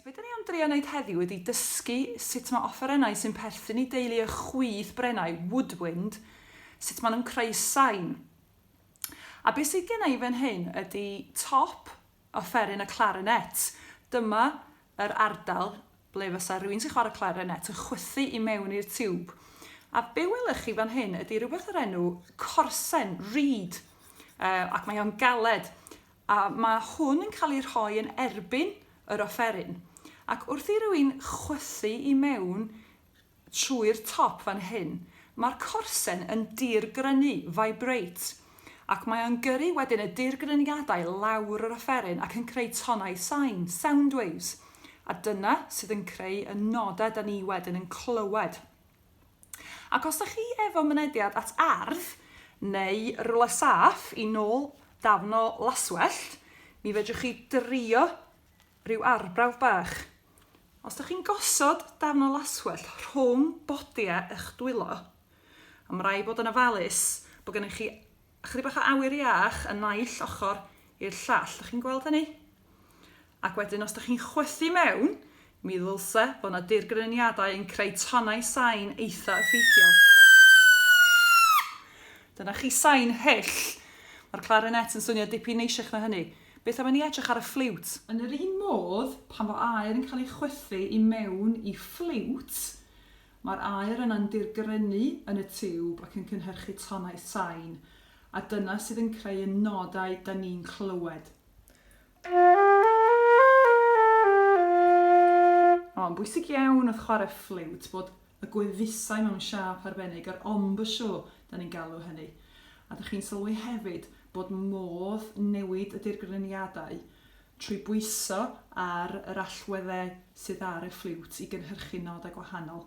be da ni am drio wneud heddiw ydy dysgu sut mae offerennau sy'n perthyn i deulu y chwydd brennau woodwind, sut maen nhw'n creu sain. A beth sydd gen i fan hyn ydy top offeryn y clarinet. Dyma yr ardal ble fysa rhywun sy'n chwarae clarinet yn chwythu i mewn i'r tiwb. A be welwch chi fan hyn ydy rhywbeth o'r enw corsen, reed, ac mae o'n galed. A mae hwn yn cael ei rhoi yn erbyn yr offeryn. Ac wrth i rywun chwythu i mewn trwy'r top fan hyn, mae'r corsen yn dirgrynu, vibrate. Ac mae o'n gyrru wedyn y dirgryniadau lawr yr offeryn ac yn creu tonau sain, sound waves. A dyna sydd yn creu y nodau da ni wedyn yn clywed. Ac os ydych chi efo mynediad at ardd neu rwle saff i nôl dafn o laswellt, mi fedrwch chi drio rhyw arbrawf bach. Os ydych chi'n gosod dafn o laswellt rhwng bodiau eich dwylo, am rai bod yn ofalus bod gennych chi chydig bach o awyr iach yn naill ochr i'r llall. Ydych chi'n gweld hynny? Ac wedyn, os ydych chi'n chwythu mewn, mi ddylse bod yna dirgryniadau yn creu tonau sain eitha effeithiol. Dyna chi sain hyll. Mae'r clarinet yn swnio dipyn neisiach na hynny. Beth am i ni edrych ar y ffliwt? Yn yr un modd, pan mae aer yn cael ei chwythu i mewn i ffliwt, mae'r aer yna'n dirgrynu yn y tiwb ac yn cynhyrchu tonau sain. A dyna sydd yn creu y nodau da ni'n clywed. Yn bwysig iawn wrth chwarae ffliwt bod y gweddusau mewn siap arbennig, yr embouchure da ni'n galw hynny. A ydych chi'n sylwi hefyd bod modd newid y dirgryniadau trwy bwyso ar yr allweddau sydd ar y ffliwt i gynhyrchu nodau gwahanol.